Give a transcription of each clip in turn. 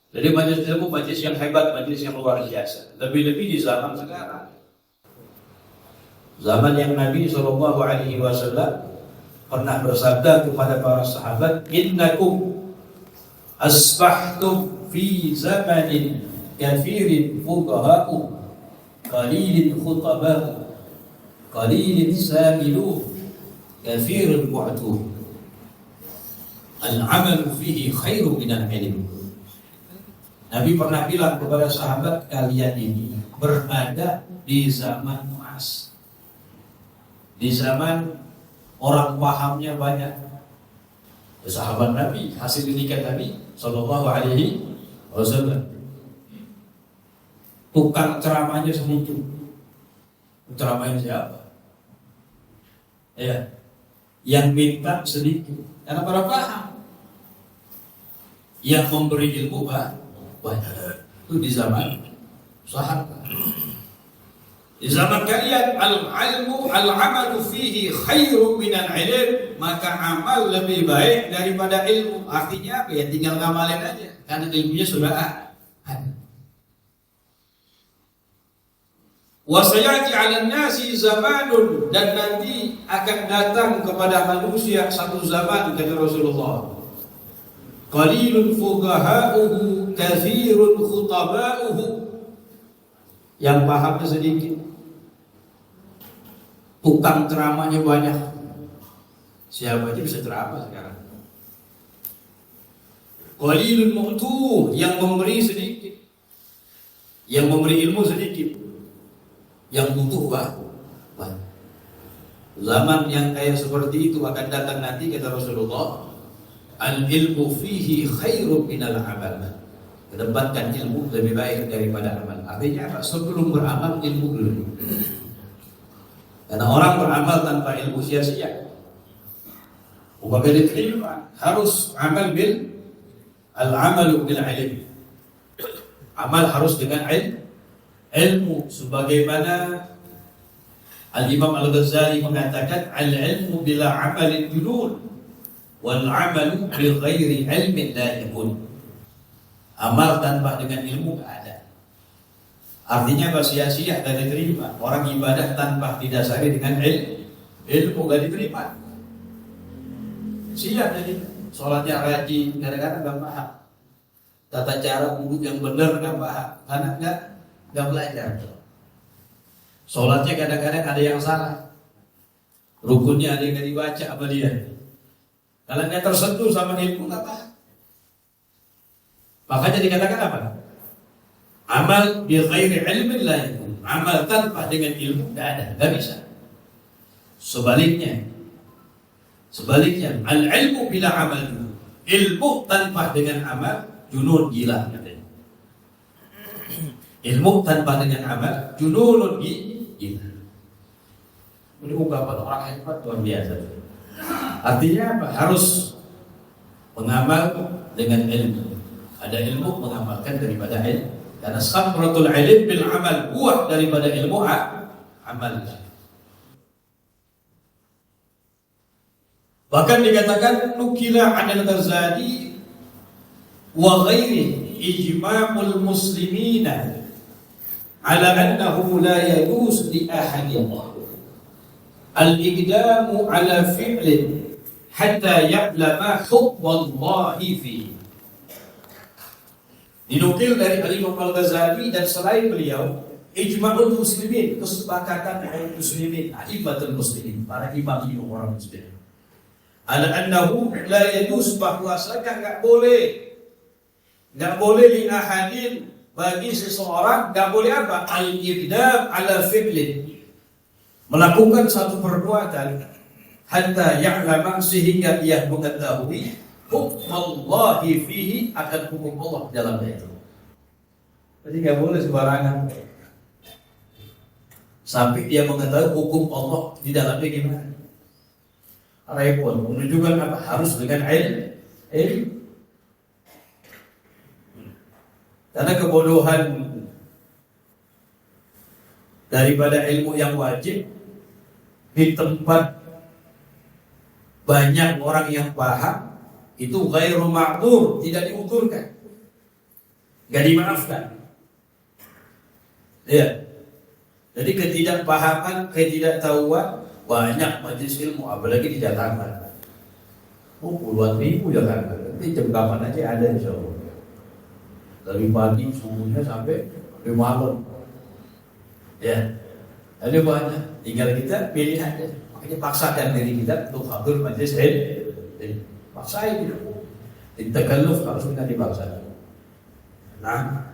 Jadi majelis ilmu majelis yang hebat, majelis yang luar biasa. Lebih-lebih di zaman sekarang. Zaman yang Nabi SAW pernah bersabda kepada para sahabat, "Innakum asbahtum fi zamanin kathirin fuqaha'u, qalilin khutaba'u, qalilin samiluh, kathirun mu'tuh. Al-amalu fihi khairu minal ilm." Nabi pernah bilang kepada sahabat, kalian ini berada di zaman emas, di zaman orang pahamnya banyak. Sahabat Nabi, hasil didikan Nabi Sallallahu Alaihi Wasallam. Tukang ceramahnya sedikit. Ceramahnya siapa? Ya, yang minta sedikit, karena para paham. Yang memberi ilmu banyak. Itu di zaman sahabat. Di zaman kalian al-ilmu al-amalu fihi khairu minal ilm, maka amal lebih baik daripada ilmu. Artinya apa ya? Tinggal ngamalin aja, karena ilmunya sudah ada. Wa sayati 'alan nasi zamanun, dan nanti akan datang kepada manusia satu zaman, kata Rasulullah, qalilun fuqaha'uhu kathirun khutaba'uhu, yang pahamnya sedikit, tukang ceramahnya banyak. Siapa aja bisa ceramah sekarang. Qalilun mu'tuh, yang memberi sedikit, yang memberi ilmu sedikit, yang butuh banyak. Zaman yang kayak seperti itu akan datang nanti, kata Rasulullah, al-ilmu fihi khairu minal amal. Kedepankan ilmu lebih baik daripada amal. Artinya apa? Sebelum beramal, ilmu dulu. Karena orang beramal tanpa ilmu sia-sia. Umpama diterima, harus amal bil al-amalu bil ilm. Amal harus dengan ilmu. Sebagaimana Al-Imam Al-Ghazali mengatakan, al-ilmu bila amalin junun, wal amalu bi ghairi ilmin la yakun. Amal tanpa dengan ilmu tak ada. Artinya apa? Sia-sia, tak diterima. Orang ibadah tanpa didasari dengan ilmu tak diterima. Sia jadi sholatnya rajin, kadang-kadang nggak paham. Tata cara wudhu yang benar nggak paham, karena nggak belajar. Sholatnya kadang-kadang ada yang salah, rukunnya ada yang nggak dibaca apa dia. Kalau nggak tersentuh sama ilmu nggak paham. Makanya dikatakan apa? Amal bi ghairi ilmin la yakun. Amal tanpa dengan ilmu tidak ada, nggak bisa. Sebaliknya, al-ilmu bila amal, ilmu tanpa dengan amal junun, gila katanya. Ilmu tanpa dengan amal junun, gila. Ini ungkapan orang hebat luar biasa. Artinya apa? Harus mengamal dengan ilmu. Ada ilmu mengamalkan daripada ilmu. Karena samratul ilm bil amal, buah daripada ilmu amal. Bahkan dikatakan nukila 'anil Ghazali wa ghairihi ijma'ul muslimina ala annahu la yajuz li ahadin al-iqdamu ala fi'lin hatta ya'lama hukmallahi fihi. Dinukil dari Al-Imam Al-Ghazali dan selain beliau, ijma'ul muslimin, kesepakatan kaum muslimin, a'immatul muslimin, para imam orang muslim, ala annahu la yajuz, bahwasanya enggak boleh li ahadin, bagi seseorang enggak boleh apa? Al-iqdam ala fi'lin, melakukan satu perbuatan, hatta ya'lama, sehingga dia mengetahui hukmallahi fihi, akan hukum Allah dalamnya itu. Jadi nggak boleh sembarangan sampai dia mengetahui hukum Allah di dalamnya gimana. Repot. Menunjukkan apa? Harus dengan ilmu. Karena kebodohan daripada ilmu yang wajib di tempat banyak orang yang paham, itu ghairu ma'dzur, tidak diukurkan. nggak dimaafkan. Ya. Jadi ketidakpahaman, ketidaktahuan banyak majelis ilmu, apalagi di Jakarta. Puluhan ribu Jakarta. Nanti jam kapan aja ada insya Allah. Dari pagi subuhnya sampai malam. Ya. Ada banyak. Tinggal kita pilih aja. Makanya paksakan diri kita untuk hadir majelis ilmu. Paksain gitu. Takalluf harus kita dipaksakan. Nah,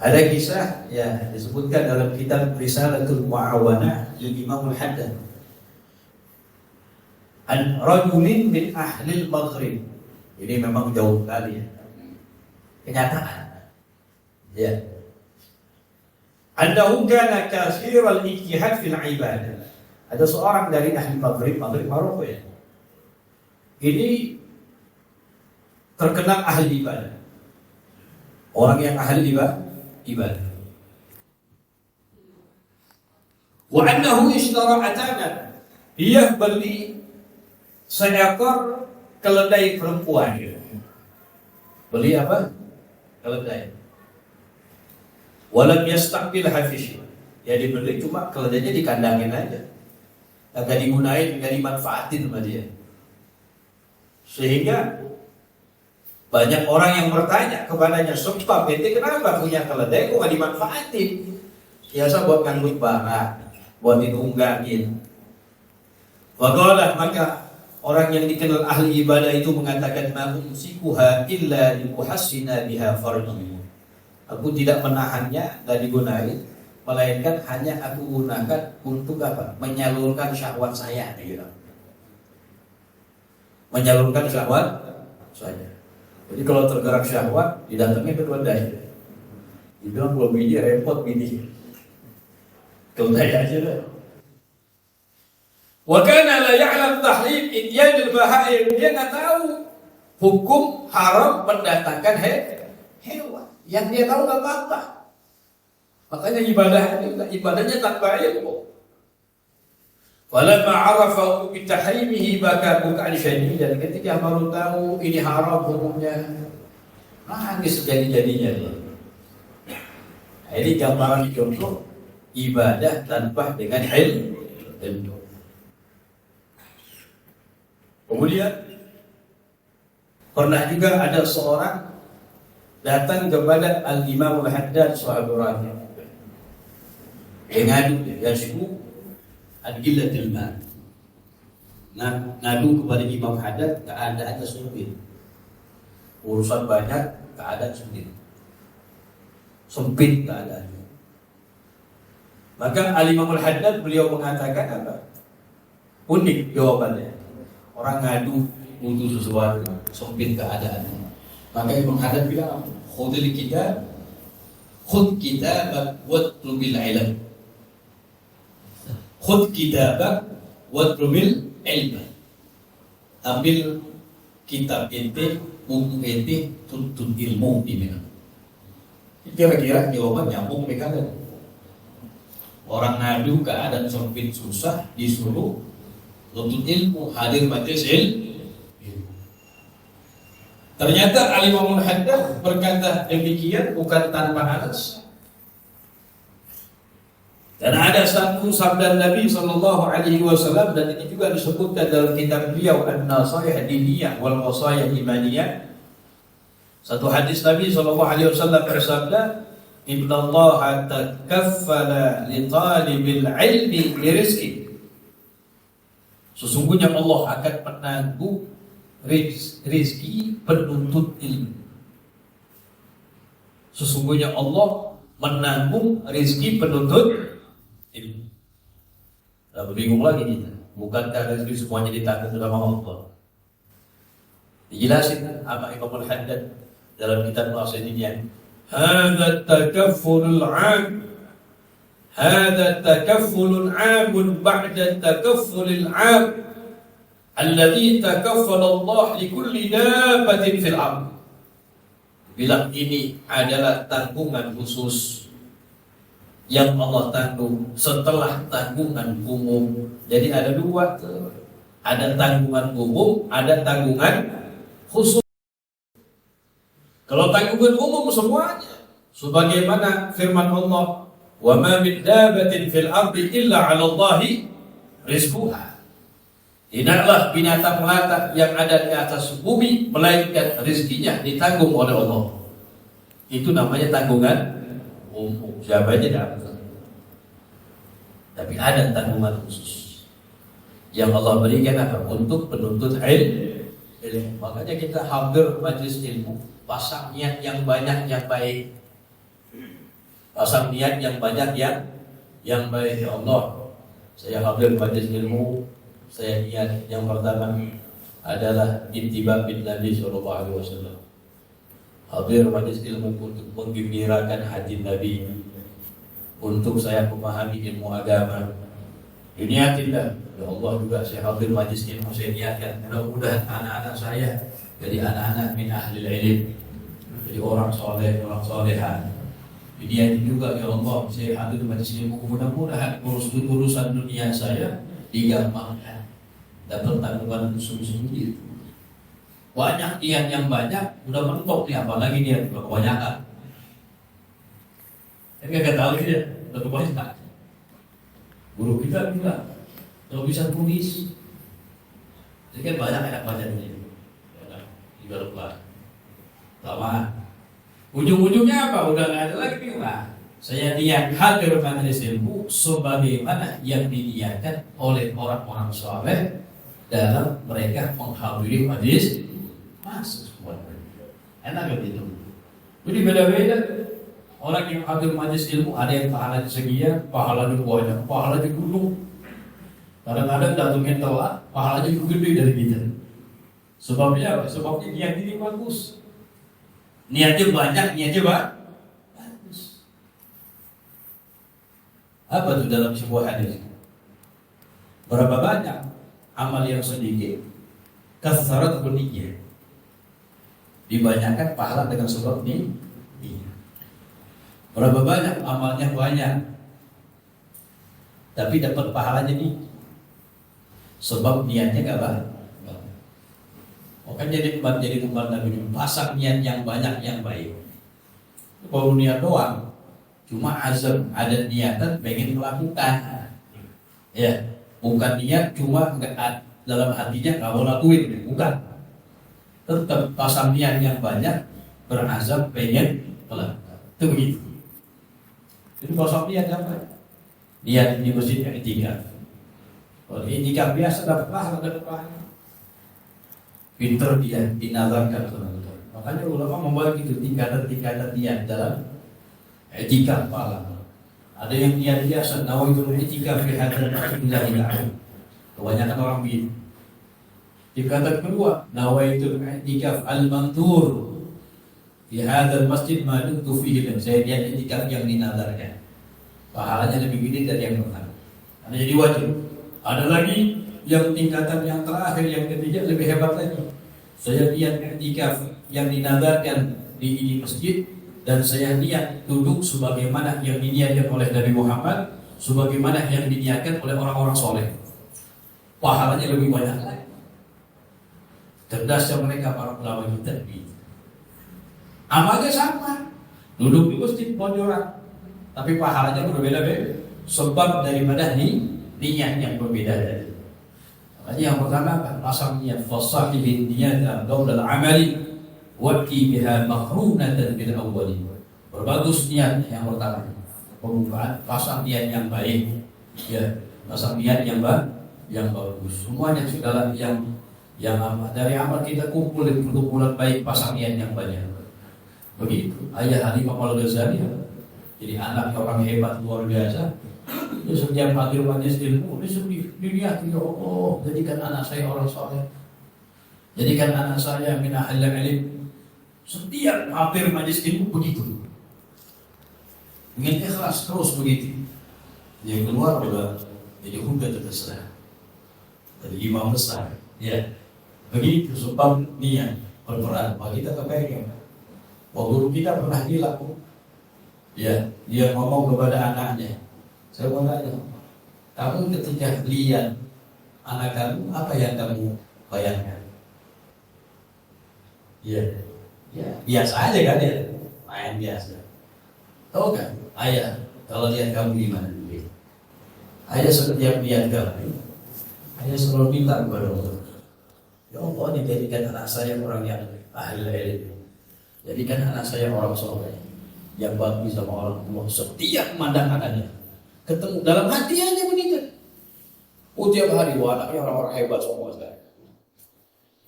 ada kisah ya disebutkan dalam kitab Risalatul Mu'awanah Imam Al-Haddad. An rajulin min ahli al-Maghrib. Ini memang jauh sekali ya. Kenyataan. Ya. Annahu kana katsiral ijtihad fil ibadah. Ada seorang dari ahli Maghrib Maroko ya. Ini terkenal ahli ibadah. Orang yang ahli ibadah. Wa annahu ishtara atanan. Dia beli seekor keledai perempuan. Beli apa? Keledai. Walam yastaqbil hafish. Ya dibeli cuma keledainya dikandangin aja. Enggak digunain, enggak dimanfaatin sama dia. Sehingga banyak orang yang bertanya kepadanya, "Sebab ente kenapa punya keledai kok enggak dimanfaatin?" Biasa buat ngangkut barang, buat ditunggangin. Waqala, maka orang yang dikenal ahli ibadah itu mengatakan, "Ma umsikuha illa limuhassina biha fardhi." Aku tidak menahannya dan digunakan, melainkan hanya aku gunakan untuk apa? Menyalurkan syahwat saya, gitu. Menyalurkan syahwat saja. Jadi kalau tergerak syahwat, didatangnya ke keledai. Dibilang kalau bini repot bini. Keledai aja lah. Wa kana la ya'lam tahrim ityan al-bahaim. Dia enggak tahu hukum haram mendatangkan hewan. Yang dia tahu enggak apa-apa. Makanya ibadahnya tanpa ilmu. Walamma 'arafa bi tahrimihi baka bukan syadidan. Ketika baru tahu ini haram hukumnya, nangis jadi-jadinya dia. Ini gambaran contoh ibadah tanpa dengan ilmu. Kemudian pernah juga ada seorang datang kepada Al-Imam Al-Haddad sahabatnya. Ngadu yasku ad-gillatil ma. Ngadu kepada Imam Haddad keadaannya sulit. Urusan banyak, keadaan sulit. Sempit keadaannya. Maka Al-Imam Al-Haddad beliau mengatakan apa? Unik jawabannya. Orang ngadu butuh sesuatu, sempit keadaannya. Maka Imam Haddad bilang, khudh kitabak watlubil ilm. Khudh kitabak watlubil ilm. Ambil kitab ente, buku ente, tuntut ilmu di mana. Kira-kira jawaban nyambung mereka kan. Orang ngadu keadaan sempit susah disuruh tuntut ilmu, hadir majelis ilmu. Ternyata Al-Imam Al-Haddad berkata demikian bukan tanpa alas. Dan ada satu sabda Nabi SAW, dan ini juga disebutkan dalam kitab beliau An-Nasaih Diniyah wal Wasayah Imaniyah. Satu hadis Nabi SAW bersabda, "Inna Allah takaffala li talibil ilmi bi rizqi." Sesungguhnya Allah akan menanggung rizki penuntut ilmu. Sesungguhnya Allah menanggung rizki penuntut ilmu. Lalu bingung lagi kita. Bukankah rezeki semuanya ditanggung sama Allah? Dijelasin sama Imam Al-Haddad dalam kitab Al-Asadiyah. Hadza takaffulul 'am. Hadza takaffulun 'amun ba'da takaffulil 'am. Alladzi takaffala Allah likulli dabbatin fil ardh. Bilang ini adalah tanggungan khusus yang Allah tanggung setelah tanggungan umum. Jadi ada dua, ada tanggungan umum, ada tanggungan khusus. Kalau tanggungan umum semuanya. Sebagaimana firman Allah, "Wa ma min dabatin fil ardi illa 'ala Allahi rizquha." Tidaklah binatang melata yang ada di atas bumi melainkan rezekinya ditanggung oleh Allah. Itu namanya tanggungan umum. Siapa aja dapat. Tapi ada tanggungan khusus yang Allah berikan apa? Untuk penuntut ilmu. Makanya kita hadir majelis ilmu, pasang niat yang banyak yang baik. Pasang niat yang banyak yang baik. Ya Allah, saya hadir majelis ilmu, saya niat yang pertama adalah ittiba' bin Nabi sallallahu alaihi wasallam. Hadir majelis ilmu untuk menggembirakan hati Nabi, untuk saya memahami ilmu agama. Diniatinlah, ya Allah juga saya hadir majelis ilmu, saya niatkan mudah-mudahan anak-anak saya jadi anak-anak min ahlil ilm, jadi orang soleh, orang soleha. Diniatin juga, ya Allah saya hadir majelis ilmu, mudah-mudahan urusan dunia saya digampangkan, dapat tanggungan sungguh-sungguh. Banyak niat yang banyak, udah mentok nih, apalagi niat kebanyakan. Ini gak tahu dia, udah kebanyakan. Guru kita bilang, kalau bisa tulis, jadi kan banyak enak baca ini. Juga lupa. Lama. Ujung-ujungnya apa? Udah gak ada lagi bilang. Saya niat hadir majelis ilmu sebagaimana yang diniatkan oleh orang-orang saleh dalam mereka menghadiri majelis. Masuk semua. Enak gitu. Jadi beda-beda. Orang yang hadir majelis ilmu ada yang pahalanya sekian, pahalanya banyak, pahalanya gunung. Kadang-kadang datangnya telat, pahalanya juga gede dari kita. Sebabnya apa? Sebabnya niat ini bagus. Niatnya banyak, niatnya bagus. Apa itu dalam sebuah hadis? Berapa banyak amal yang sedikit, kasarat buniyah, dibanyakan pahala dengan sebab ini. Berapa banyak amalnya banyak, tapi dapat pahalanya nih, sebab niatnya nggak banyak. Makanya jadi umat Nabi, pasang niat yang banyak yang baik. Kalau niat doang, cuma azam, ada niatan pengen melakukan, ya, bukan niat cuma dalam hatinya nggak mau lakuin, bukan. Tetap pasang niat yang banyak, berazam pengen melakukan, itu begitu. Itu pasang niat apa? Niat di masjid yang ketiga. Kalau itikaf biasa dapat pahala. Pinter dia dinazarkan teman-teman. Makanya ulama membagi itu tingkatan-tingkatan niat dalam itikaf pahala. Ada yang niat biasa, nawaitul itikaf fi hadzal masjid lillahi. Kebanyakan orang begitu. Tingkatan kedua, nawaitul itikaf al-mantur fi hadzal masjid ma dumtu fihi. Saya niat itikaf yang dinazarkan. Pahalanya lebih gede dari yang pertama. Karena jadi wajib. Ada lagi yang tingkatan yang terakhir, yang ketiga lebih hebat lagi. Saya niat i'tikaf yang dinazarkan di masjid, dan saya niat duduk sebagaimana yang diniatkan oleh Nabi Muhammad, sebagaimana yang diniatkan oleh orang-orang soleh. Pahalanya lebih banyak lagi. Cerdasnya mereka para ulama kita. Amalnya sama, duduk di masjid pojokan, tapi pahalanya berbeda-beda. Sebab daripada niat yang berbeda. Makanya yang pertama apa? Pasang niat, fasahihin niyata qaulal amali waqi biha mahrunatan bil awwali. Berbagus niat yang pertama. Pembukaan, pasang niat yang baik. Ya, pasang niat yang bagus. Semuanya segala yang dari amal kita kumpul di perkumpulan baik, pasang niat yang banyak. Begitu. Ayah Halimah Al-Ghazali jadi anak orang hebat luar biasa. Dia setiap hadir majelis ilmu, dia dilihat, ya Allah, jadikan anak saya orang soleh, jadikan anak saya min ahlil ilm. Setiap hadir majelis ilmu begitu, ingin ikhlas terus begitu. Yang keluar udah jadi hujjah terserah, jadi imam besar, ya begitu. Sebab niat berperan. Kalau kita kepengen, guru kita pernah bilang, ya, dia ngomong kepada anaknya, saya mau tanya, kamu ketika lihat anak kamu, apa yang kamu bayangkan? Ya, Ya, biasa aja kan ya, main biasa. Tahu kan, ayah kalau lihat kamu gimana? Ayah setiap lihat kamu, ayah selalu minta kepada Allah. Ya Allah, dijadikan anak saya orang yang ahli ilmu. Jadikan anak saya orang soleh yang bakti sama orang tua setiap memandang anaknya. Ketemu dalam hati aja begitu. Oh, tiap hari anaknya orang-orang hebat semua saya.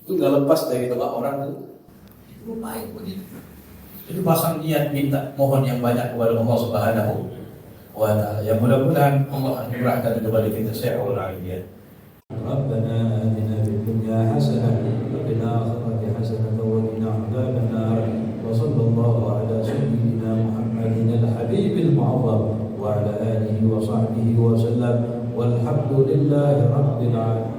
Itu nggak lepas dari tengah orang itu. Itu baik begitu. Jadi pasang niat minta mohon yang banyak kepada Allah Subhanahu wa ta'ala. Ya mudah-mudahan Allah anugerahkan kepada kita seorang dia. Rabbana atina fid dunya hasanah wa fil akhirati hasanah wa qina adzaban nar. Wa sallallahu ala sayyidina Muhammadin al-habibil mu'azzam wa ala alihi wa sahbihi wa sallam. Walhamdulillahi rabbil alamin.